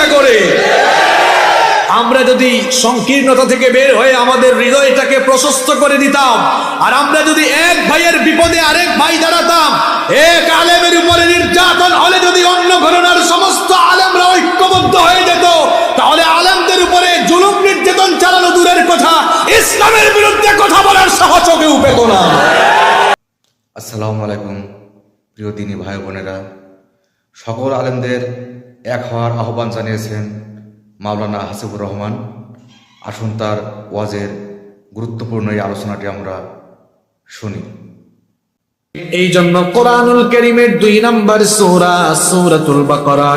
চিন্তা করে। আমরা যদি সংকীর্ণতা থেকে বের হয়ে আমাদের হৃদয়টাকে প্রশস্ত করে দিতাম, আর আমরা যদি এক ভাইয়ের বিপদে আরেক ভাই দাঁড়াতাম, এক আলেমের উপরে নির্যাতন হলে যদি অন্য ঘরানার সমস্ত আলেমরা ঐক্যবদ্ধ হয়ে যেত, তাহলে আলেমদের উপরে জুলুম নির্যাতন চালানো দূরের কথা, ইসলামের বিরুদ্ধে কথা বলার সাহসও কেউ পেত না। আসসালামু আলাইকুম প্রিয় দিনী ভাই বোনেরা, সকল আলেমদের এক হওয়ার আহ্বান জানিয়েছেন মাওলানা হাসিবুর রহমান। আসুন তার ওয়াজের গুরুত্বপূর্ণ এই আলোচনাটি আমরা শুনি। এই জন্য কোরআনুল কারীমের 2 নম্বর সূরা সূরাতুল বাকারা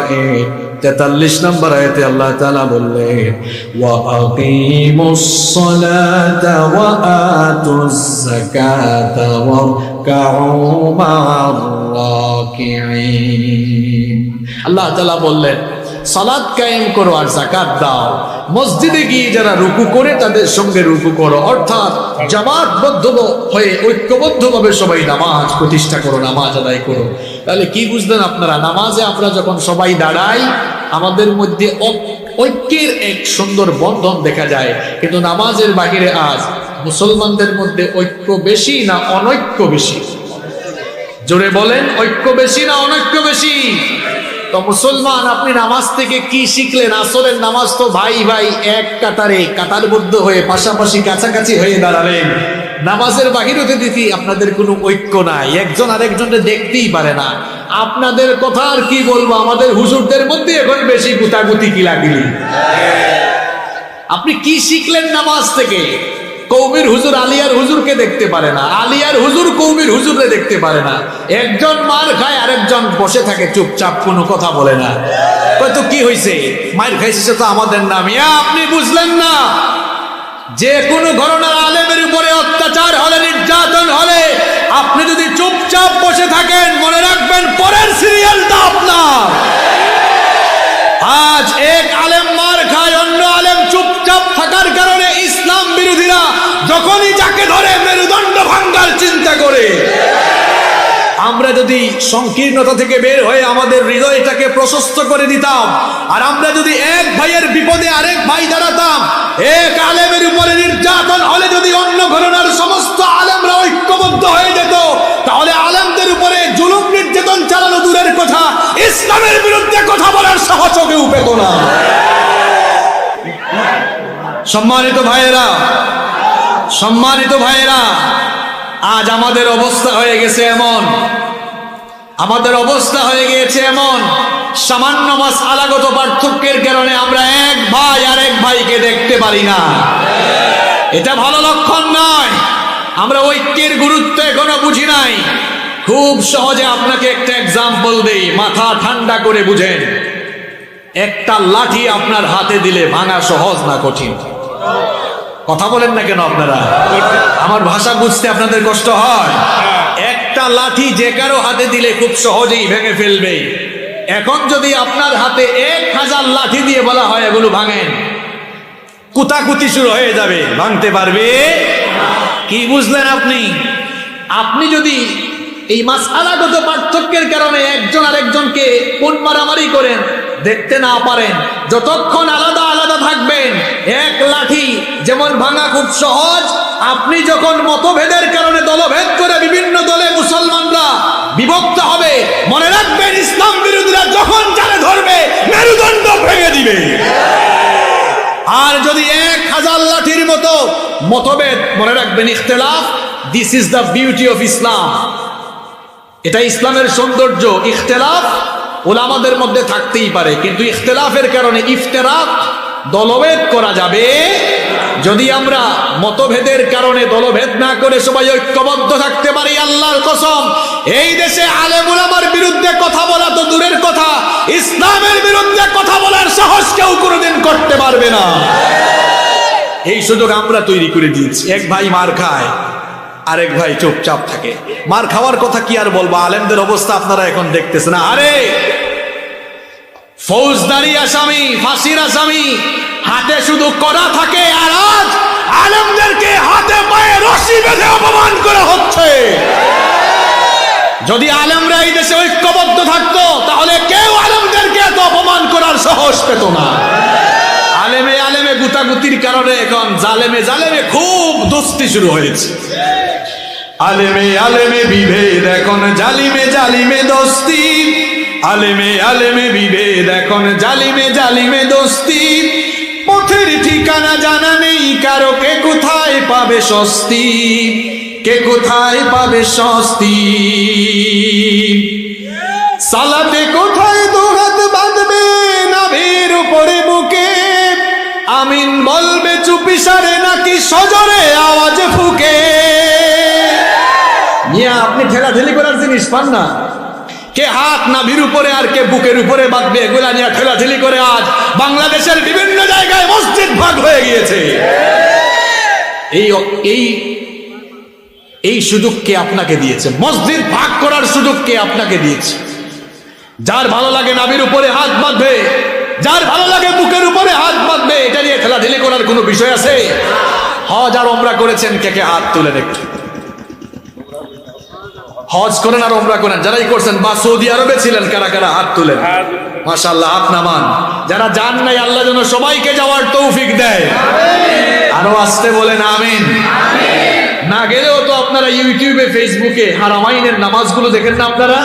43 নম্বর আয়াতে আল্লাহ তাআলা বললেন, ওয়া আকিমুস সালাতা ওয়া আতুজ যাকাতা ওয়ারকাউ মা'আর রাকিঈন। আল্লাহ তাআলা বললেন, সালাত কায়েম করো আর যাকাত দাও। মসজিদে গিয়ে যারা রুকু করে তাদের সঙ্গে রুকু করো, অর্থাৎ জামাতবদ্ধ হয়ে ঐক্যবদ্ধভাবে সবাই নামাজ প্রতিষ্ঠা করো, নামাজ আদায় করো। তাহলে কি বুঝলেন আপনারা? নামাজে আমরা যখন সবাই দাঁড়াই, আমাদের মধ্যে ঐক্যের এক সুন্দর বন্ধন দেখা যায়। কিন্তু নামাজের বাহিরে আজ মুসলমানদের মধ্যে ঐক্য বেশি না অনৈক্য বেশি? জোরে বলেন, ঐক্য বেশি না অনৈক্য বেশি? তো মুসলমান, আপনি নামাজ থেকে কি শিখলেন? আসরের নামাজ তো ভাই ভাই এক কাতারে কাতারবদ্ধ হয়ে পাশাপাশি কাছাকাছি হয়ে দাঁড়ালেন। নামাজের বাহির হতে দিতে আপনাদের কোনো ঐক্য নাই, একজন আরেকজনকে দেখতেই পারে না। আপনাদের কথা আর কি বলবো, আমাদের হুজুরদের মধ্যে এখন বেশি গুতাগুতি কিলাকিলি। আপনি কি শিখলেন নামাজ থেকে? কৌমির হুজুর আলিয়ার হুজুরকে দেখতে পারে না, আলিয়ার হুজুর কৌমির হুজুরকে দেখতে পারে না। একজন মার খায়, আরেকজন বসে থাকে চুপচাপ, কোনো কথা বলে না। কত কি হয়েছে? মার খাইছে, তো আমাদের নাম। আপনি বুঝলেন না, যে কোনো ঘরানার আলেমের উপরে অত্যাচার হলে, নির্যাতন হলে, আপনি যদি চুপচাপ বসে থাকেন, মনে রাখবেন পরের সিরিয়ালটা আপনার। আজ এক আলেম মার খায়, অন্য আলেম চুপচাপ থাকার কারণে ইসলাম বিরোধীরা যখনই যাকে ধরে মেরুদণ্ড ভাঙ্গার চিন্তা করে। আমরা যদি সংকীর্ণতা থেকে বের হয়ে আমাদের হৃদয়টাকে প্রশস্ত করে দিতাম, আর আমরা যদি এক ভাইয়ের বিপদে আরেক ভাই দাঁড়াতাম, এক আলেমের উপরে নির্যাতন হলে যদি অন্য ঘরানার সমস্ত আলেমরা ঐক্যবদ্ধ হয়ে যেত, তাহলে আলেমদের উপরে জুলুম নির্যাতন চালানো দূরের কথা, ইসলামের বিরুদ্ধে কথা বলার সাহসও কেউ পেত না। সম্মানিত ভাইয়েরা, সম্মানিত ভাইয়েরা, আজ আমাদের অবস্থা হয়ে গেছে এমন, আমাদের অবস্থা হয়ে গিয়েছে এমন, সামান্য মাসআলাগত পার্থক্যের কারণে আমরা এক ভাই আরেক ভাইকে দেখতে পারি না। এটা ভালো লক্ষণ নয়। আমরা ঐক্যের গুরুত্ব এখনো বুঝি নাই। খুব সহজে আপনাকে একটা এক্সাম্পল দেই, মাথা ঠান্ডা করে বুঝেন। একটা লাঠি আপনার হাতে দিলে ভাঙা সহজ না কঠিন? কথা বলেন না কেন আপনারা? আমার ভাষা বুঝতে আপনাদের কষ্ট হয়? একটা লাঠি যে কারো হাতে দিলে খুব সহজেই ভেঙে ফেলবে। এখন যদি আপনার হাতে 1000 লাঠি দিয়ে বলা হয় এগুলো ভাঙেন, কুতাকুতি শুরু হয়ে যাবে, ভাঙতে পারবে? কি বুঝলেন আপনি? আপনি যদি এই মাসআলাগত পার্থক্যের কারণে একজন আরেকজনকে কোন মারামারি করেন, দেখতে না পারেন, যতক্ষণ আলাদা আলাদা থাকবেন, এক লাঠি যেমন ভাঙা খুব সহজ, আপনি যখন মতভেদের কারণে দলভেদ করে বিভিন্ন দলে মুসলমানরা বিভক্ত হবে, মনে রাখবেন ইসলাম বিরোধীরা যখন জানে ধরবে, মেরুদণ্ড ভেঙে দিবে। আর যদি 1000 লাঠির মতো মতভেদ, মনে রাখবেন ইখতিলাফ, this is the beauty of Islam. এটা ইসলামের সৌন্দর্য। ইখতিলাফ উলামাদের মধ্যে থাকতেই পারে, কিন্তু ইখতিলাফের কারণে ইফতিরাক, দলভেদ করা যাবে। যদি আমরা মতভেদের কারণে দলভেদ না করে সবাই ঐক্যবদ্ধ থাকতে পারি, আল্লাহর কসম, এই দেশে আলেম উলামার বিরুদ্ধে কথা বলা তো দূরের কথা, ইসলামের বিরুদ্ধে কথা বলার সাহস কেউ কোনোদিন করতে পারবে না। এই সুযোগ আমরা তৈরি করে দিয়েছি। এক ভাই মার খায়, আরেক ভাই চুপচাপ থাকে। মার খাওয়ার কথা কি আর বলবো, আলেমদের অবস্থা আপনারা এখন দেখতেছেন। আরে ফৌজদারি আসামি, ফাঁসির আসামি, হাতে শুধু কড়া থাকে, আর আজ আলেমদেরকে হাতে পায়ে রশি বেঁধে অপমান করা হচ্ছে। যদি আলেমরা এই দেশে ঐক্যবদ্ধ থাকতো, তাহলে কেউ আলেমদেরকে এত অপমান করার সাহস পেত না। আলেমে আলেমে গুতাগুতির কারণে এখন জালেমে জালেমে খুব দোস্তি শুরু হয়েছে। আলেমে আলেমে বিভেদ এখন জালিমে জালিমে দোস্তি। আলেমে আলেমে বিভেদ এখন জালিমে জালিমে দোস্তি। পথের ঠিকানা জানা নেই কারো, কে কোথায় পাবে স্বস্তি, কে কোথায় পাবে স্বস্তি। সালাতে কোথায় দুহাত বাঁধবে নাভির উপরে বুকে, আমিন বলবে চুপি সারে নাকি সজরে আওয়াজ ফুকে। মিয়া আপনি ঠেলাঠেলি করার জিনিস পান না? কে হাত নাভির উপরে আর কে বুকের উপরে বাঁধবে, এগুলা নিয়ে ঠেলাঠেলি করে আজ বাংলাদেশের বিভিন্ন জায়গায় মসজিদ ভাগ হয়ে গিয়েছে। এই সুযোগ কে আপনাকে দিয়েছে? মসজিদ ভাগ করার সুযোগ কে আপনাকে দিয়েছে? যার ভালো লাগে নাভির উপরে হাত বাঁধবে, যার ভালো লাগে বুকের উপরে হাত বাঁধবে। এটা নিয়ে ঠেলাঠেলি করার কোনো বিষয় আছে? হজ আর ওমরা করেছেন, কে কে হাত তুলে একটু। হজ করেন আর ওমরা করেন যারাই করছেন, বা সৌদি আরবে ছিলেন, কারা কারা হাত তুলেন? মাশাআল্লাহ, হাত নামান। যারা যান নাই, আল্লাহ যেন সবাইকে যাওয়ার তৌফিক দেয়। আরো আসতে বলেন আমিন। না গেলেও তো আপনারা ইউটিউবে ফেসবুকে হারামাইনের নামাজগুলো দেখেন না? আপনারা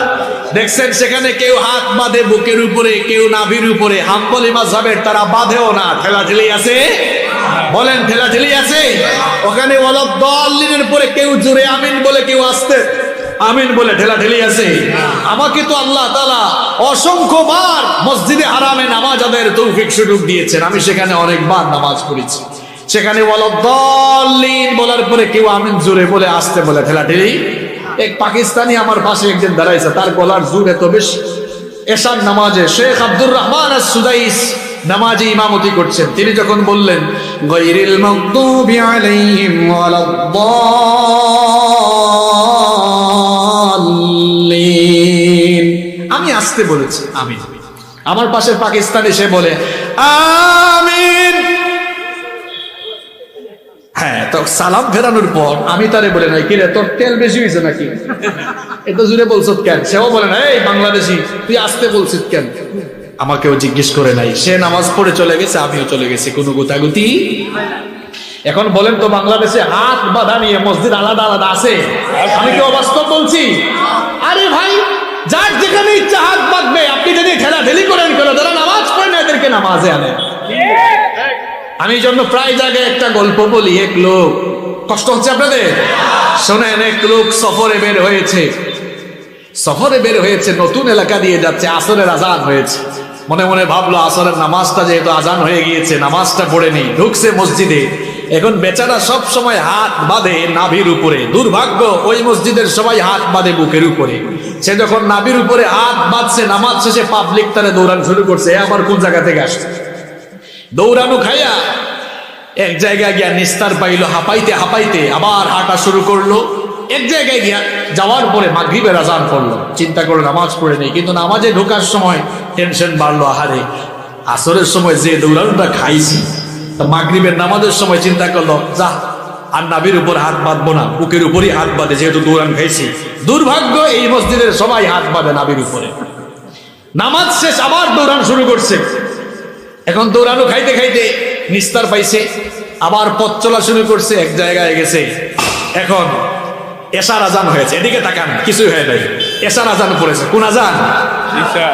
দেখছেন সেখানে কেউ হাত বাঁধে বুকের উপরে, কেউ নাভির উপরে। হাম্বলি মাযহাবের তারা বাঁধেও না। ঠেলাঠেলি আছে? বলেন ঠেলাঠেলি আছে? ওখানে ওয়ালাদ-দাল্লিনের পরে কেউ জোরে আমিন বলে, কেউ আস্তে আমিন বলে। ঠেলাঠেলি আছে? আমাকে তো আল্লাহ তাআলা অসংখ্যবার মসজিদে হারামে নামাজ আদায়ের তৌফিক সুযোগ দিয়েছেন। আমি সেখানে অনেকবার নামাজ পড়েছি। সেখানে ওয়ালাদ-দাল্লিন বলার পরে কেউ আমিন জোরে বলে, আস্তে বলে। ঠেলাঠেলি? এক পাকিস্তানি আমার পাশে একদিন দাঁড়াইছে, তার গলার জোর এত বেশি। এশার নামাজে শেখ আব্দুর রহমান আস-সুদাইস নামাজে ইমামতি করছেন। তিনি যখন বললেন গায়রিল মাগদুবি আলাইহিম ওয়ালাদ-দাল্লিন, আমি আস্তে বলেছি আমিন। আমার পাশের পাকিস্তানি সে বলে আমিন। হ্যাঁ, তো সালাম ফেরানোর পর আমি তারে বলে নাই, কিরে তোর তেল বেশি হয়েছে নাকি, এত জোরে বলছত কেন? সেও বলে না, এই বাংলাদেশি তুই আসতে বলছিস কেন? আমাকেও জিজ্ঞেস করে নাই। সে নামাজ পড়ে চলে গেছে, আমিও চলে গেছি, কোনো গুতাগুতি। এখন বলেন তো, বাংলাদেশে হাত বাঁধা নিয়ে মসজিদ আলাদা আলাদা আছে? আমি কি অবাস্তব বলছি? আরে ভাই, যার যেখানে ইচ্ছা হাত বাঁধবে। আপনি যদি ঠেলাঠেলি করেন কেন? যারা নামাজ পড়ে না এদেরকে নামাজে আনে। আমি জন্য প্রায় জায়গায় একটা গল্প বলি। এক লোক, কষ্ট হচ্ছে আপনাদের? শোনেন, এক লোক সফরে বের হয়েছে, নতুন এলাকা দিয়ে যাচ্ছে। আসরের আজান হয়েছে। মনে মনে ভাবলো আসরের নামাজটা যেহেতু আজান হয়ে গিয়েছে, নামাজটা পড়ে নি। ঢুকছে মসজিদে। এখন বেচারা সব সময় হাত বাঁধে নাভির উপরে। দুর্ভাগ্য, ওই মসজিদের সবাই হাত বাঁধে বুকের উপরে। সে যখন নাভির উপরে হাত বাঁধছে, নামাজ শেষে পাবলিক তারে দৌড়ানো শুরু করছে। আবার কোন জায়গা থেকে আসছে? দৌড়ানো খাইয়া এক জায়গায় গিয়া নিস্তার পাইলো। হাঁপাইতে হাঁপাইতে আবার হাঁটা শুরু করলো। এক জায়গায় গিয়া যাওয়ার পরে মাগরিবের আজান পড়লো। চিন্তা করে নামাজ পড়ে নেই, কিন্তু নামাজে ঢোকার সময় টেনশন বাড়লো। আহারে, আসরের সময় যে দৌড়ানোটা খাইছি, তা মাগরিবের নামাজের সময় চিন্তা করলো, যা আর নাভির উপর হাত বাঁধবো না, বুকের উপরই হাত বাঁধে, যেহেতু দৌড়ান খাইছি। দুর্ভাগ্য, এই মসজিদের সবাই হাত বাঁধে নাভির উপরে। নামাজ শেষ, আবার দৌড়ান শুরু করছে। এখন দৌড়ানো খাইতে খাইতে নিস্তার পাইছে, আবার পথ চলা শুরু করছে। এক জায়গায় গেছে, এখন এশার আজান হয়েছে। এদিকে তাকান, কিছুই হয় নাই। এশার আজান পড়েছে। কোন আজান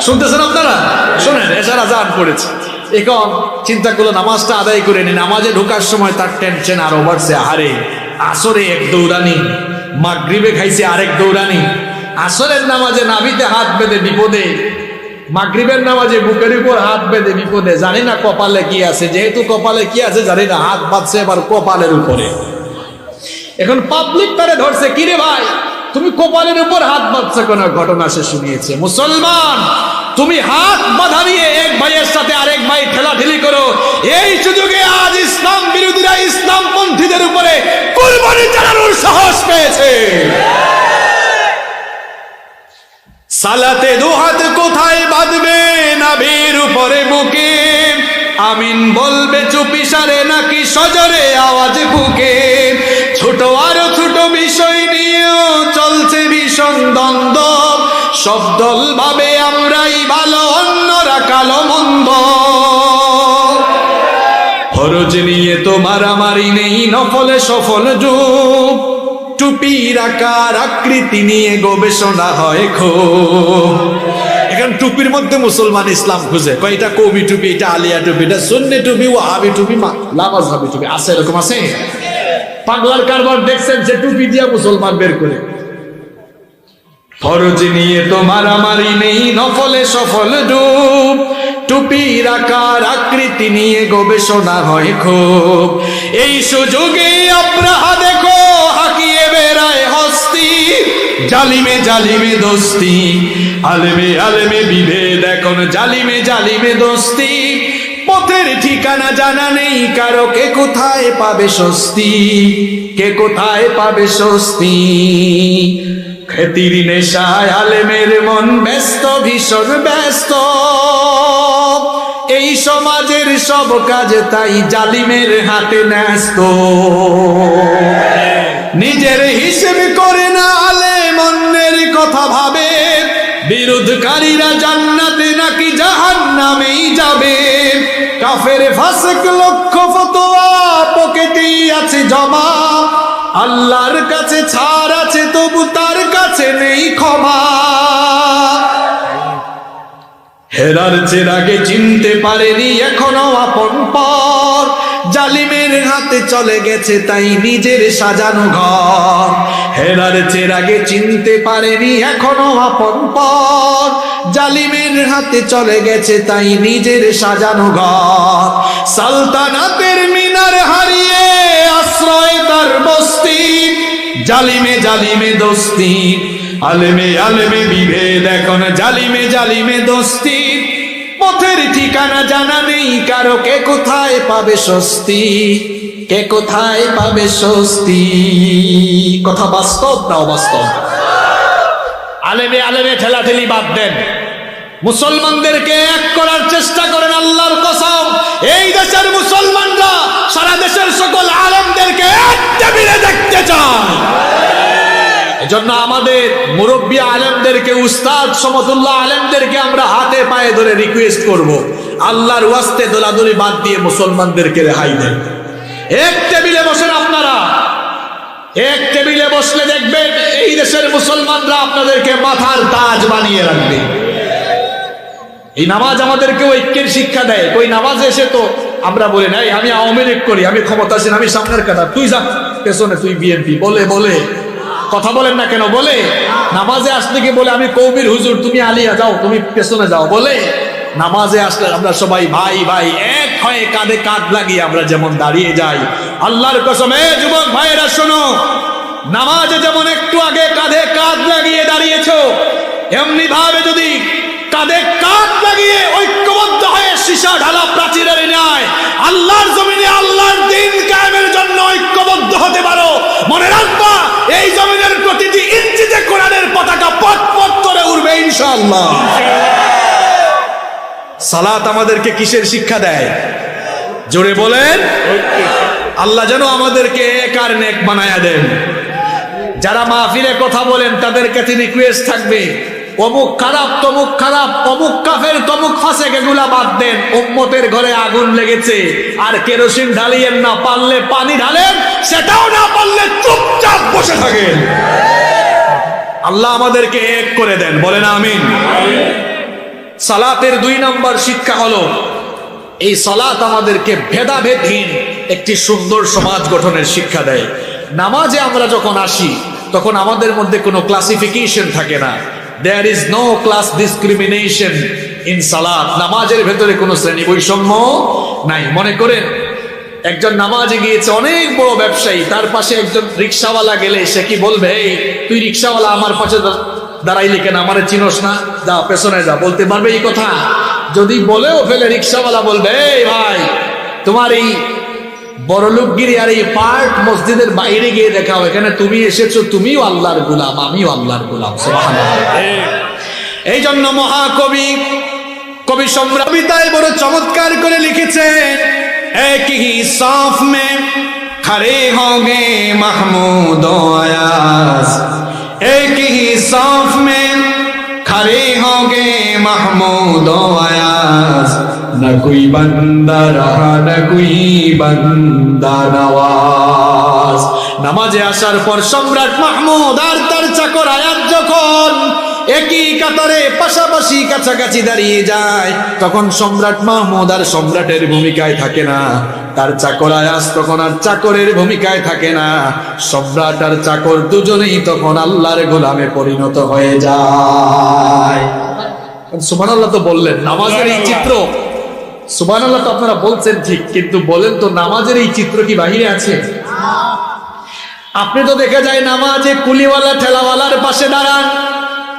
শুনতেছেন আপনারা? শোনেন, এশার আজান পড়েছে। এখন চিন্তা করলো নামাজটা আদায় করে নি। নামাজে ঢোকার সময় তার টেনশন আরো বাড়ছে। আরে, আসরে এক দৌড়ানি, মাগরিবে খাইছে আরেক দৌড়ানি। আসরের নামাজে নাভিতে হাত বেঁধে বিপদে, মাগরিবের নামাজে বুকের উপর হাত বেঁধে বিপদে। জানি না কপালে কি আছে, যেহেতু কপালে কি আছে জানি না, হাত বাঁধছে এবার কপালের উপরে। এখন পাবলিক তারে ধরছে, কিরে ভাই তুমি কপালের উপর হাত বাঁধছো কেন? ঘটনা সে শুনিয়েছে। মুসলমান, তুমি হাত বাঁধা নিয়ে এক ভাইয়ের সাথে আরেক ভাই ঠেলাঠেলি করো, এই সুযোগে আজ ইসলাম বিরোধীরা ইসলামপন্থীদের উপরে কুরবানি চালানোর সাহস পেয়েছে। সালাতে দুহাত কোথায় বাঁধবে নাভির উপরে বুকে, আমিন বলবে চুপি সারে নাকি সজরে আওয়াজ বুকে। ছোট আরো ছোট বিষয় নিয়েও চলছে ভীষণ দ্বন্দ্ব, সব দল ভাবে আমরাই ভালো, অন্যরা কাল ভালো মন্দ। ফরজ নিয়ে তো মারামারি নেই, নফলে সফল যুগ। টুপির আকার আকৃতি নিয়ে গবেষণা হয় খুব। এখন টুপির মধ্যে মুসলমান ইসলাম খুঁজে, কয়টা কবি টুপি, এটা আলিয়া টুপি, এটা সুন্নি টুপি, ওয়াহাবি টুপি, লামাজহাবি টুপি, আছে এরকম আছে? পাগলার কারবার দেখছেন যে টুপি দিয়া মুসলমান বের করে। ফরজ নিয়ে তো মারামারি নেই, নফলে সফল ডুব। টুপির আকার আকৃতি নিয়ে গবেষণা হয় খুব। এই সুযোগে আব্রাহা দেখো হাকিয়ে বেড়ায় হস্তি। জালিমে জালিমে দোস্তি, আলেমে আলেমে বিভেদ, এখন জালিমে জালিমে দোস্তি। পথের ঠিকানা জানা নেই কারো, কে কোথায় পাবে স্বস্তি, কে কোথায় পাবে স্বস্তি। খ্যাতির নেশায় আলেমের মন ব্যস্ত, ভীষণ ব্যস্ত। এই সমাজের সব কাজ তাই জালিমের হাতে ন্যস্ত। নিজের হিসেব করে না আলেম, অন্যের কথা ভাবে। বিরোধকারীরা জান্নাতে নাকি জাহান্নামেই যাবে। কাফের ফাসিক লক্ষ ফতোয়া পকেটেই আছে জমা। আল্লাহর কাছে ছাড় আছে, তবু তার কাছে নেই ক্ষমা। হেরার চেরাগে চিনতে পারেনি এখনো আপন পর। জালিমের হাতে চলে গেছে তাই নিজের সাজানো ঘর। হেরার চেরাগে চিনতে পারেনি এখনো আপন পর। জালিমের হাতে চলে গেছে তাই নিজের সাজানো ঘর। সালতানাতের মিনার হারিয়ে আশ্রয় তার বস্তি। জালিমে জালিমে দোস্তি, আলেমে আলেমে বিভেদ, এখন জালিমে জালিমে দোস্তি। পথের ঠিকানা জানা নেই কারো, কে কোথায় পাবে স্বস্তি, কে কোথায় পাবে স্বস্তি। কথা বাস্তব না অবাস্তব? আলেমে আলেমে ঠেলাঠেলি বাদ দেন, মুসলমানদেরকে এক করার চেষ্টা করেন। আল্লাহর কসম, এই দেশের মুসলমানরা সারা দেশের সকল আলেমদেরকে এক টেবিলে দেখতে চায়। এজন্য আমাদের মুরব্বী আলেমদেরকে, উস্তাদ সমতুল্লাহ আলেমদেরকে আমরা হাতে পায়ে ধরে রিকোয়েস্ট করব, আল্লাহর ওয়াস্তে দোলাদলি বাদ দিয়ে মুসলমানদেরকে রেহাই দেন। এক টেবিলে বসেন আপনারা, এক টেবিলে বসলে দেখবেন এই দেশের মুসলমানরা আপনাদেরকে মাথার তাজ বানিয়ে রাখবে। এই নামাজ আমাদেরকে ঐক্যের শিক্ষা দেয়। ওই নামাজে এসে তো আমরা বলি নাই আমি আওয়ামী লীগ করি, আমি ক্ষমতাসীন, আমি সামনের কাটা, তুই যা পেছনে, তুই বিএনপি, বলে বলে কথা বলেন না কেন? বলে নামাজে আসলে কি বলে আমি কৌমির হুজুর, তুমি আলিয়া যাও, তুমি পেছনে যাও, বলে নামাজে আসলে আমরা সবাই ভাই ভাই এক হয়ে কাঁধে কাঁধ লাগিয়ে আমরা যেমন দাঁড়িয়ে যাই। আল্লাহর কসম, যুবক ভাইয়েরা শোনো, নামাজে যেমন একটু আগে কাঁধে কাঁধ লাগিয়ে দাঁড়িয়েছো, এমনি ভাবে যদি কাঁধে কাঁধ লাগিয়ে ঐক্যবদ্ধ হয়ে সীসা ঢালা প্রাচীরের ন্যায় আল্লাহর জমিনে আল্লাহর দ্বীন কায়েমের জন্য ঐক্যবদ্ধ হতে পারো, মনে রাখবা এই জমিনের প্রতিটি ইঞ্চিতে কোরআনের পতাকা পট পট করে উঠবে ইনশাআল্লাহ। সালাত আমাদেরকে কিসের শিক্ষা দেয়? জোরে বলেন। আল্লাহ যেন আমাদেরকে এক আর নেক বানায়া দেন। যারা মাহফিলে কথা বলেন তাদের কাছে রিকোয়েস্ট থাকবে, অমুক খারাপ, তমুক খারাপ, অমুক কাফের, তমুক ফাসেক, এগুলা বাদ দেন। উম্মতের ঘরে আগুন লেগেছে, আর কেরোসিন ঢালিয়েন না, পারলে পানি ঢালেন, সেটাও না পারলে চুপচাপ বসে থাকেন। আল্লাহ আমাদেরকে এক করে দেন, বলেন আমিন। সালাতের 2 নম্বর শিক্ষা হলো, এই সালাত আমাদেরকে ভেদাভেদহীন একটি সুন্দর সমাজ গঠনের শিক্ষা দেয়। নামাজে আমরা যখন আসি তখন আমাদের মধ্যে কোনো ক্লাসিফিকেশন থাকে না। There is no class discrimination in সালাত। নামাজের ভেতরে কোনো শ্রেণী বৈষম্য নাই। মনে করেন একজন নামাজে গিয়েছে, অনেক বড় ব্যবসায়ী, তার পাশে একজন রিক্সাওয়ালা গেলে সে কি বলবে, এই তুই রিক্সাওয়ালা আমার পাশে দাঁড়াইলি কেন, আমারে চিনোস না, যা পেছনে যা, বলতে পারবে এই কথা? যদি বলেও ফেলে, রিক্সাওয়ালা বলবে, এই ভাই তোমার এই বড়লোকগিরি আর এই পার্ট মসজিদের বাইরে গিয়ে দেখাও, এখানে তুমি এসেছো, তুমিও আল্লাহর গোলাম, আমিও আল্লাহর গোলাম। সুবহানাল্লাহ। এই জন্য মহাকবি কবি সম্রাট কবিতায় বড় চমৎকার করে লিখেছেন, এক হি সাফ মে খড়ে হোগে মাহমুদ ও আয়াজ, এক হি সাফ মে খড়ে হোগে মাহমুদ মাহমুদ আয়াজ, না কোই বান্দা রাহা না কোই বান্দা নওয়াজ। নামাজে আসার পর সম্রাট মাহমুদ আর তার চাকর আয়াজ যখন একই কাতারে পাশাপাশি কাছাকাছি দাঁড়িয়ে যায়, তখন সম্রাট মাহমুদ আর সম্রাটের ভূমিকায় থাকে না, তার চাকর আয়াজ তখন আর চাকরের ভূমিকায় থাকে না, সম্রাট আর চাকর দুজনেই তখন আল্লাহর গোলামে পরিণত হয়ে যায়। সুবহানাল্লাহ তো বললেন, নামাজের এই চিত্র, সুবহানাল্লাহ তো আপনারা বলছেন ঠিক, কিন্তু বলেন তো নামাজের এই চিত্র কি বাহিরে আছে? আপনি তো দেখা যায় নামাজে কুলিওয়ালা ঠেলাওয়ালার পাশে দাঁড়ান,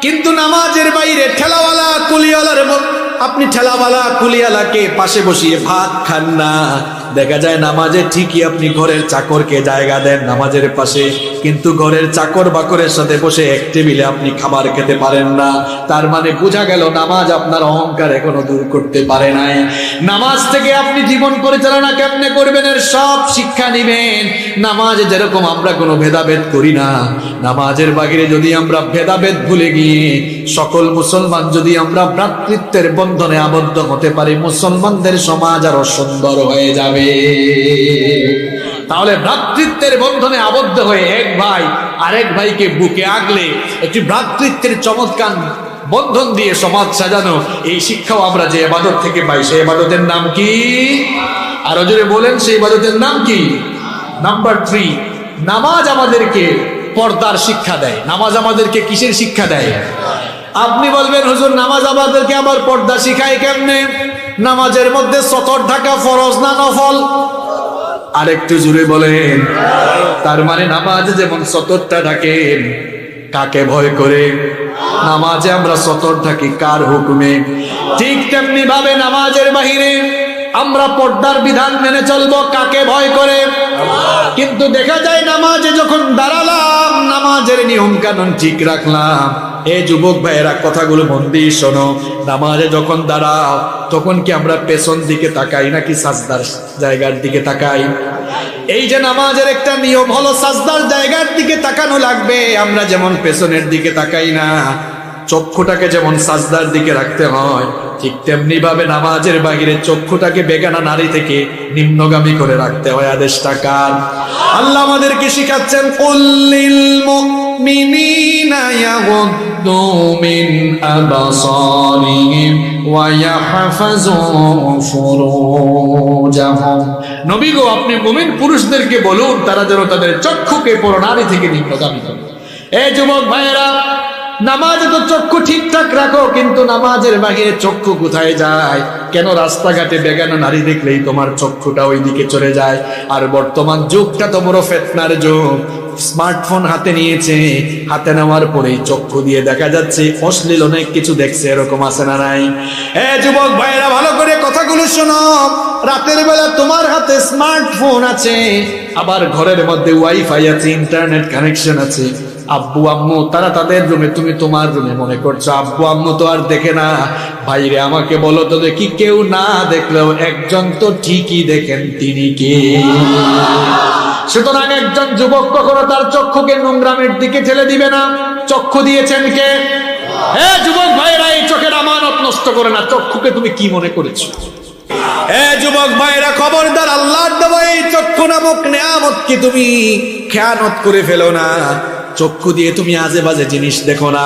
কিন্তু নামাজের বাইরে ঠেলাওয়ালা কুলিওয়ালার, আপনি ঠেলাওয়ালা কুলিওয়ালাকে পাশে বসিয়ে ভাত খান না। দেখা যায় নামাজে ঠিকই আপনি ঘরের চাকরকে জায়গা দেন নামাজের পাশে, কিন্তু ঘরের চাকর বাকরের সাথে বসে এক টেবিলে আপনি খাবার খেতে পারেন না। তার মানে বোঝা গেল নামাজ আপনার অহংকার এখনো দূর করতে পারে নাই। নামাজ থেকে আপনি জীবন পরিচালনা কেমনে করবেন এর সব শিক্ষা নিবেন। নামাজে যেরকম আমরা কোনো ভেদাভেদ করি না, নামাজের বাহিরে যদি আমরা ভেদাভেদ ভুলে গিয়ে সকল মুসলমান যদি আমরা ভ্রাতৃত্বের বন্ধনে আবদ্ধ হতে পারি, মুসলমানদের সমাজ আরো সুন্দর হয়ে যাবে। তাহলে ভ্রাতৃত্বের বন্ধনে আবদ্ধ হয়ে এক ভাই আরেক ভাইকে বুকে আগলে একটি ভ্রাতৃত্বের চমৎকার বন্ধন দিয়ে সমাজ সাজানো, এই শিক্ষাও আমরা যে ইবাদত থেকে পাই, সেই ইবাদতের নাম কি? আরো জোরে বলেন, সেই ইবাদতের নাম কি? নাম্বার 3, নামাজ আমাদেরকে পর্দার শিক্ষা দেয়। নামাজ আমাদেরকে কিসের শিক্ষা দেয়? আপনি বলবেন হুজুর নামাজ আমাদেরকে আবার পর্দা শিখায় কেমনে? নামাজের মধ্যে সতর ঢাকা ফরজ না নফল? আরেকটু জুড়ে বলেন। তার মানে নামাজে যেমন সতরটা ঢাকেন, কাকে ভয় করে? নামাজে আমরা সতর ঢাকি কার হুকুমে? ঠিক তেমনি ভাবে নামাজের বাহিরে আমরা পর্দার বিধান মেনে চলবো কাকে ভয় করে? কিন্তু দেখা যায় নামাজে যখন দাঁড়ালাম, নামাজের নিয়ম কানুন ঠিক রাখলাম, এই যুবক ভাইয়েরা কথাগুলো মন দিয়ে শোনো, নামাজে যখন দাঁড়াও তখন কি আমরা পেছন দিকে তাকাই নাকি সাজদার জায়গার দিকে তাকাই? এই যে নামাজের একটা নিয়ম হলো সাজদার জায়গার দিকে তাকানো লাগবে। আমরা যেমন পেছনের দিকে তাকাই না, চক্ষুটাকে যেমন সাজদার দিকে রাখতে হয়, ঠিক তেমনি ভাবে নামাজের বাহিরে চক্ষুটাকে বেগানা নারী থেকে নিম্নগামী করে রাখতে হয়। আদেশটা কার? আল্লাহ আমাদেরকে শিখাচ্ছেন, কুল্লিল মুমিনিনা ইয়াগুদ্দু মিন আবসারিহিম ওয়া ইয়াহফাযু ফুরুজাহুম। নবী গো, আপনি মুমিন পুরুষদেরকে বলুন তারা যেন তাদের চক্ষুকে পরনারী থেকে নিম্নগামী করে। এই যুবক ভাইয়েরা, নামাজে তো চক্ষু ঠিকঠাক রাখো, কিন্তু নামাজের বাহিরে চক্ষু কোথায় যায়? কেন রাস্তাঘাটে বেগানা নারী দেখলেই তোমার চক্ষুটা ওই দিকে চলে যায়? আর বর্তমান যুগটা তো বড় ফেতনার যুগ। স্মার্টফোন হাতে নিয়েছে, হাতে নেওয়ার পরেই চক্ষু দিয়ে দেখা যাচ্ছে অশ্লীল অনেক কিছু দেখছে, এরকম আছে না নাই? যুবক ভাইয়েরা ভালো করে কথাগুলো শোনো। রাতের বেলা তোমার হাতে স্মার্টফোন আছে, আবার ঘরের মধ্যে ওয়াইফাই আছে, ইন্টারনেট কানেকশন আছে। আব্বু আম্মু তারা তাদের রুমে, তুমি তোমার রুমে মনে করছো আব্বু আম্মু তো আর দেখে না। ভাইরে আমাকে বলো তো দেখি, কেউ না দেখলেও একজন তো ঠিকই দেখেন, তিনি কে? সুতরাং একজন যুবক কখনো তার চক্ষুকে নোংরামের দিকে ঠেলে দিবে না। চক্ষু দিয়েছেন কে? যুবক ভাইরা, এই চোখের আমানত নষ্ট করে না। চক্ষুকে তুমি কি মনে করেছো? যুবক ভাইরা, খবরদার, আল্লাহর দেওয়া এই চক্ষু নামক নেয়ামতকে তুমি খেয়ানত করে ফেলো না। চক্ষু দিয়ে তুমি আজে বাজে জিনিস দেখো না।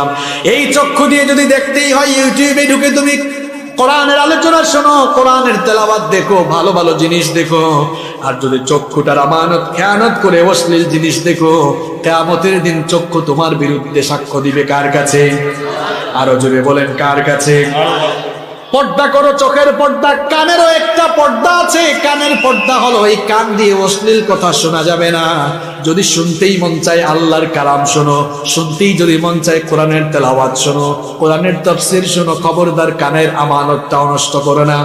এই চক্ষু দিয়ে যদি দেখতেই হয়, ইউটিউবে ঢুকে তুমি কোরআনের আলোচনা শোনো, কোরআনের তেলাওয়াত দেখো, ভালো ভালো জিনিস দেখো। আর যদি চক্ষুটার আমানত খেয়ানত করে অশ্লীল জিনিস দেখো, কিয়ামতের দিন চক্ষু তোমার বিরুদ্ধে সাক্ষ্য দিবে কার কাছে? আরো জোরে বলেন, কার কাছে? পর্দা করো, চোখের পর্দা। কানেরও একটা পর্দা আছে। কানের পর্দা হলো এই কান দিয়ে অশ্লীল কথা শোনা যাবে না। যদি শুনতেই মন চায় আল্লাহর কালাম শোনো, শুনতেই যদি মন চায় কোরআনের তেলাওয়াত শোনো, কোরআনের তাফসীর শোনো। খবরদার কানের আমানতটাও নষ্ট করো না।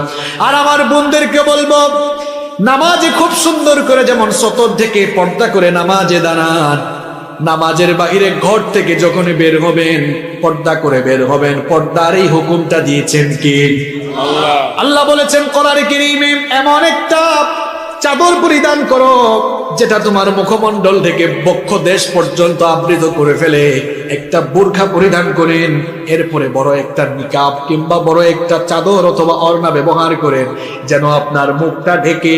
আর আমার বোনদেরকে বলবো, নামাজে খুব সুন্দর করে যেমন সতর থেকে পর্দা করে নামাজে দাঁড়ান, নামাজের বাহিরে ঘর থেকে যখনই বের হবেন পর্দা করে বের হবেন। পর্দার এই হুকুমটা দিয়েছেন কে? আল্লাহ বলেছেন কোরআনে কারীমে, এমন একটা চাদর পরিধান করো যেটা তোমার মুখমণ্ডল থেকে বক্ষ দেশ পর্যন্ত আবৃত করে ফেলে, একটা বোরখা পরিধান করেন, এরপরে বড় একটা নিকাব কিংবা বড় একটা চাদর অথবা ওড়না ব্যবহার করেন, যেন আপনার মুখটা ঢেকে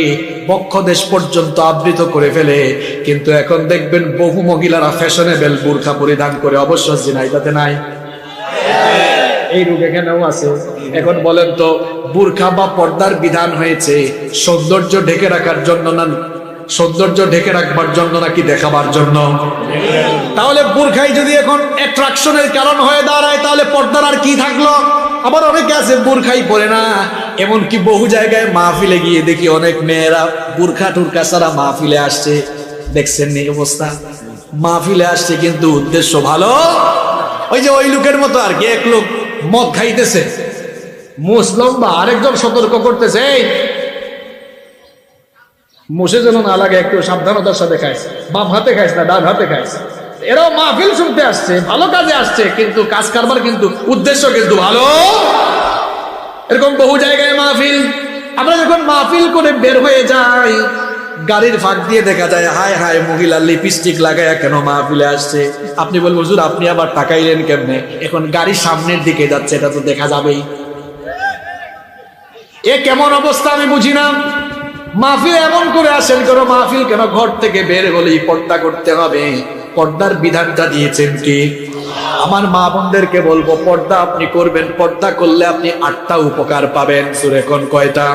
বক্ষ দেশ পর্যন্ত আবৃত করে ফেলে। কিন্তু এখন দেখবেন বহু মহিলারা ফ্যাশনেবল বোরখা পরিধান করে, অবশ্য জিনাইদাতে নাই, এই রোগ এখানেও আছে। এখন বলেন তো, বোরখা বা পর্দার বিধান হয়েছে সৌন্দর্য ঢেকে রাখার জন্য না সৌন্দর্য ঢেকে রাখবার জন্য নাকি দেখাবার জন্য? তাহলে বোরখাই যদি এখন অ্যাট্রাকশনের কারণ হয়ে দাঁড়ায়, তাহলে পর্দার আর কি থাকলো? আবার অনেকে আছে বোরখাই পরে না, এমনকি বহু জায়গায় মাহফিলে গিয়ে দেখি অনেক মেয়েরা বোরখা টুরখা ছাড়া মাহফিলে আসছে। দেখছেন নি অবস্থা? মাহফিলে আসছে কিন্তু উদ্দেশ্য ভালো। ওই যে ওই লোকের মতো আর কি, এক লোক মদ খাইতেছে, মুসলম বা আরেকজন সতর্ক করতেছে, এই মুসে যেন না লাগে, একটু সাবধানতার সাথে খাইছে, বাম হাতে খাইছে না ডান হাতে খাইছে। এরাও মাহফিল শুনতে আসছে, ভালো কাজে আসছে, কিন্তু কাজ কারবার কিন্তু উদ্দেশ্য কিন্তু ভালো। এরকম বহু জায়গায় মাহফিল। আমরা যখন মাহফিল করে বের হয়ে যাই, গাড়ির ফাঁক দিয়ে দেখা যায় হায় হায় মহিলা লিপস্টিক লাগায় কেন মাহফিলে আসছে। আপনি বলবেন হুজুর আপনি আবার তাকাইলেন কেমনে? এখন গাড়ির সামনের দিকে যাচ্ছে, এটা তো দেখা যাবেই। এ কেমন অবস্থা আমি বুঝি না। মাহফিল এমন করে আসেন কেন? মাহফিল কেন? ঘর থেকে বের হলেই পর্দা করতে হবে। পর্দার বিধানটা দিয়েছেন কি? আমার মা বোনদেরকে বলবো, পর্দা আপনি করবেন। পর্দা করলে আপনি 8টা উপকার পাবেন। জোরে কোন কয়টা?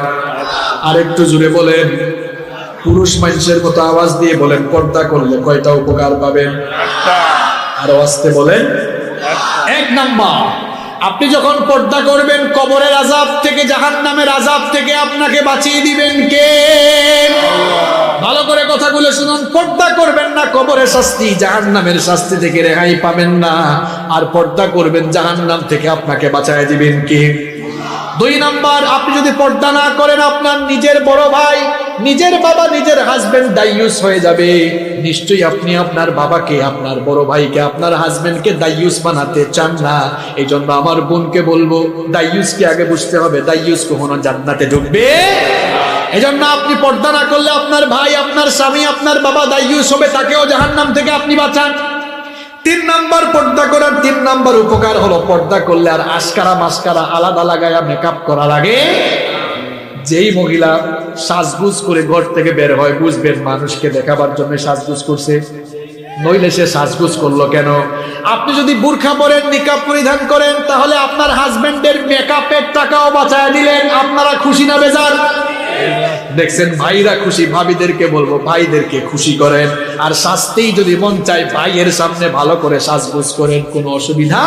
আর একটু জোরে বলেন, পুরুষ মানুষের মতো আওয়াজ দিয়ে বলেন, পর্দা করলে কয়টা উপকার পাবেন? আরো আস্তে বলেন। 1 নাম্বার, আপনি যখন পর্দা করবেন, কবরের আযাব থেকে, জাহান্নামের আযাব থেকে আপনাকে বাঁচিয়ে দিবেন কে? ভালো করে কথাগুলো শুনুন। পর্দা করবেন না, কবরের শাস্তি, জাহান্নামের শাস্তি থেকে রেহাই পাবেন না। আর পর্দা করবেন, জাহান্নাম থেকে আপনাকে বাঁচায় দিবেন কে? 2 নাম্বার, আপনি যদি পর্দা না করেন, আপনার নিজের বড় ভাই, নিজের বাবা, নিজের হাজবেন্ড দায়ুস হয়ে যাবে। নিশ্চয়ই আপনি আপনার বাবাকে, আপনার বড় ভাইকে, আপনার হাজবেন্ডকে দায়ুস বানাতে চান না। এই জন্য আমার বোনকে বলবো, দায়ুসকে আগে বুঝতে হবে, দায়ুস কখনো জান্নাতে ঢুকবে। এই জন্য আপনি পর্দা না করলে আপনার ভাই, আপনার স্বামী, আপনার বাবা দায়ুস হবে, তাকেও জাহান্নাম থেকে আপনি বাঁচান। 3 নাম্বার, পর্দা করার 3 নাম্বার উপকার হলো, পর্দা করলে আর আশকারা মাস্কারা আলাদা লাগায়া মেকআপ করা লাগে। যেই মহিলা সাজগুজ করে ঘর থেকে বের হয়, বুঝবেন মানুষকে দেখাবার জন্য সাজগুজ করছে, নইলে সে সাজগুজ করলো কেন? আপনি যদি বোরখা পরেন, নিকাব পরিধান করেন, তাহলে আপনার হাজবেন্ডের মেকআপের টাকাও বাঁচায় দিলেন। আপনারা খুশি না বেজার? দেখছেন, ভাইরা খুশি। ভাবিদেরকে বলবো, ভাইদেরকে খুশি করেন। আর সাজতেই যদি মন চায়, ভাইয়ের সামনে ভালো করে সাজগোজ করেন, কোনো অসুবিধা।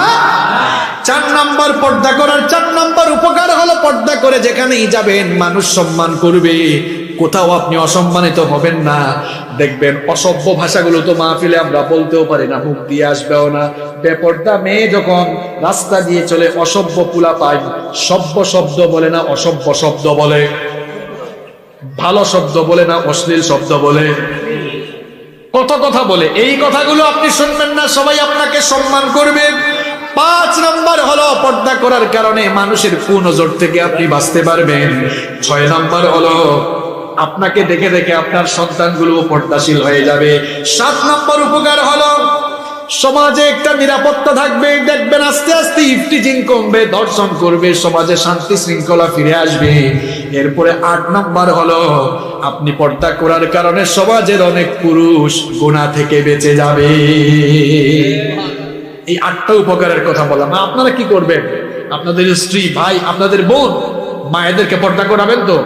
4 নাম্বার, পর্দা করার 4 নাম্বার উপকার হলো, পর্দা করে যেখানেই যাবেন মানুষ সম্মান করবে, কোথাও আপনি অসম্মানিত হবেন না। দেখবেন অসভ্য ভাষাগুলো তো মাহফিলে আমরা বলতেও পারি না, মুখ দিয়ে আসবেও না। বেপর্দা মেয়ে যখন রাস্তা দিয়ে চলে, অসভ্য পুলা পায়, সভ্য শব্দ বলে না, অসভ্য শব্দ বলে। ভালো শব্দ বলে না, অশ্লীল শব্দ বলে। কত কথা বলে। এই কথাগুলো আপনি শুনবেন না, সবাই আপনাকে সম্মান করবে। 5 নাম্বার হলো, পর্দা করার কারণে মানুষের কুনজর থেকে আপনি বাঁচতে পারবেন। 6 নাম্বার হলো, আপনাকে দেখে দেখে আপনার সন্তানগুলো পর্দাশীল হয়ে যাবে। 7 নাম্বার উপকার হলো, সমাজে একটা নিরাপত্তা থাকবে। দেখবেন আস্তে আস্তে ইফটিজিং কমবে, ধর্ষণ করবে, সমাজে শান্তি শৃঙ্খলা ফিরে আসবে। এরপরে 8 নাম্বার হলো, আপনি পর্দা করার কারণে সমাজের অনেক পুরুষ গুনাহ থেকে বেঁচে যাবে। এই 8টা উপকারের কথা বললাম। আপনারা কি করবেন? আপনাদের স্ত্রী, ভাই, আপনাদের বোন, মায়েদেরকে পর্দা করাবেন তো?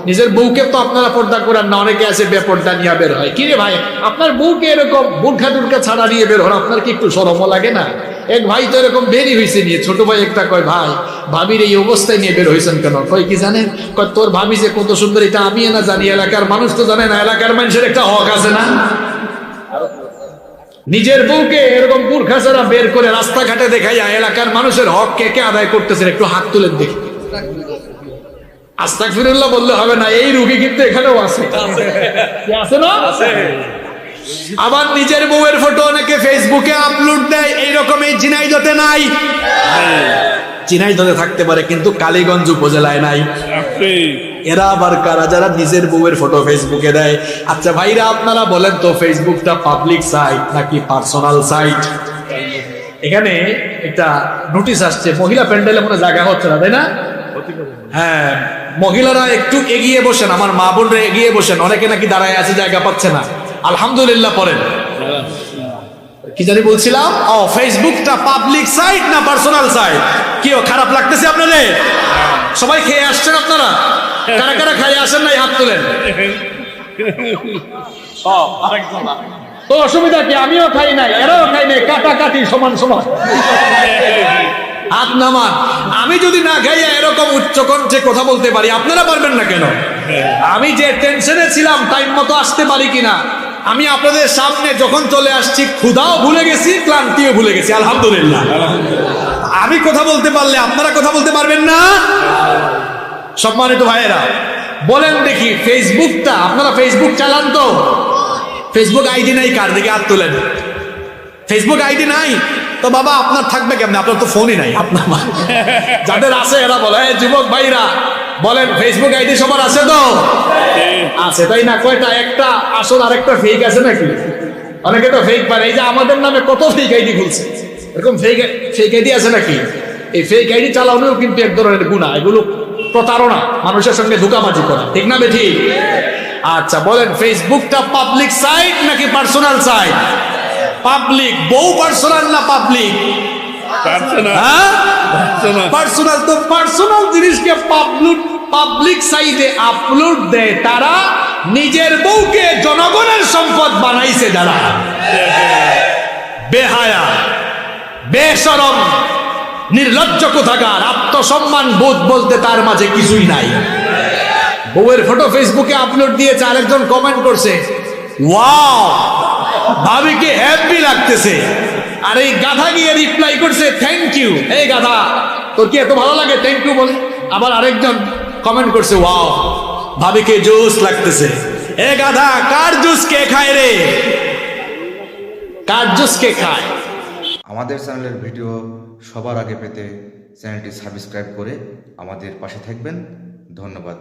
নিজের বউকে তো আপনারা পর্দা করান না। অনেকে আছে বেপর্দা নিয়ে বের হয়। কি রে ভাই, আপনার বউকে এরকম বোরখা টুরখা ছাড়া নিয়ে বের হন, আপনার কি একটু শরমও লাগে না? এক ভাই তো এরকম বেরই হয়েছে নিয়ে, ছোট ভাই একটা কয়, ভাই ভাবির এই অবস্থায় নিয়ে বের হয়েছেন কেন? কয় কি জানেন? কয় তোর ভাবি যে কত সুন্দর, এটা আমি না জানি, এলাকার মানুষ তো জানে না। এলাকার মানুষের একটা হক আছে না? নিজের বউকে এরকম বোরখা ছাড়া বের করে রাস্তাঘাটে দেখাইয়া এলাকার মানুষের হক কে কে আদায় করতেছেন, একটু হাত তুলে দেখি। আস্তাগফিরুল্লাহ বললে হবে না, এই রোগী কিন্তু এখানেও আছে। আছে না? আবার নিজের বউয়ের ফটো অনেকে ফেসবুকে আপলোড দেয়, এইরকম এই ঝিনাইদহে নাই। ঝিনাইদহে থাকতে পারে কিন্তু কালীগঞ্জ উপজেলায় নাই। এরা আবার কারা যারা নিজের বউয়ের ফটো ফেসবুকে দেয়। আচ্ছা ভাইরা আপনারা বলেন তো ফেসবুকটা পাবলিক সাইট নাকি পার্সোনাল সাইট? এখানে একটা নোটিশ আসছে, মহিলা প্যান্ডেলে মনে জায়গা হচ্ছে না, তাই না? হ্যাঁ, মহিলারা একটু এগিয়ে বসেন, আমার মা বোনরা এগিয়ে বসেন, অনেকে নাকি দাঁড়ায় আছে জায়গা পাচ্ছে না। আলহামদুলিল্লাহ পড়েন। কি জানি বলছিলাম, ও ফেসবুকটা পাবলিক সাইট না পার্সোনাল সাইট? কি খারাপ লাগতেছে আপনাদের? সবাই খেয়ে আসছেন আপনারা? কারা কারা খাইয়ে আসেন নাই হাত তোলেন। তো অসুবিধা কি? আমিও খাই নাই, এরাও খাই নাই, কাটাকাটি সমান সমান। হাত নামান। আমি যদি না খাইয়া এরকম উচ্চ কণ্ঠে কথা বলতে পারি, আপনারা পারবেন না কেন? আমি যে টেনশনে ছিলাম টাইম মতো আসতে পারি কিনা, আমি আপনাদের সামনে যখন চলে আসছি ক্ষুধাও ভুলে গেছি, ক্লান্তিও ভুলে গেছি। আলহামদুলিল্লাহ। আমি কথা বলতে পারলে আপনারা কথা বলতে পারবেন না? সম্মানিত ভাইয়েরা বলেন দেখি, ফেসবুকটা আপনারা ফেসবুক চালান তো? ফেসবুক আইডি নাই কার? দিকে হাত তোলেন। ফেসবুক আইডি নাই তো বাবা আপনার থাকবে কেমনে? আপনার তো ফোনই নাই। আপনার যাদের আছে এরা বলে, যুবক ভাইরা বলেন ফেসবুক আইডি সবার আছে তো? আছে, তাই না? কয়টা? একটা আসল আর একটা ফেক আছে নাকি? অনেকে তো ফেক পারে। এই যে আমাদের নামে কত ফেক আইডি খুলছে, এরকম ফেক আইডি আছে নাকি? এই ফেক আইডি চালানোও কিন্তু এক ধরনের গুনাহ। এগুলো প্রতারণা, মানুষের সঙ্গে ধোঁকাবাজি করা, ঠিক না বেঠিক? আচ্ছা বলেন, ফেসবুকটা পাবলিক সাইট নাকি পার্সোনাল সাইট? পাবলিক। বউ পার্সোনাল না পাবলিক? পার্সোনাল। তো পার্সোনাল জিনিসকে পাবলিক সাইটে আপলোড দেয় তারা নিজের বউকে জনগণের সম্পদ বানাইছে যারা। বেহায়া, বেশরম, নির্লজ্জ কোথাকার। আত্মসম্মান বোধ বলতে তার মাঝে কিছুই নাই। বউয়ের ফটো ফেসবুকে আপলোড দিয়েছে, আরেকজন কমেন্ট করছে, ওয়াও ভাবিকে হ্যাপি লাগতেছে। আর এই গাধা গিয়ে রিপ্লাই করছে, থ্যাংক ইউ। এই গাধা, তোর কি এত ভালো লাগে থ্যাংক ইউ বলে? আবার আরেকজন কমেন্ট করছে, ওয়াও ভাবিকে জুস লাগতেছে। এ গাধা, কার জুস কে খায় রে? কার জুস কে খায়? আমাদের চ্যানেলের ভিডিও সবার আগে পেতে চ্যানেলটি সাবস্ক্রাইব করে আমাদের পাশে থাকবেন। ধন্যবাদ।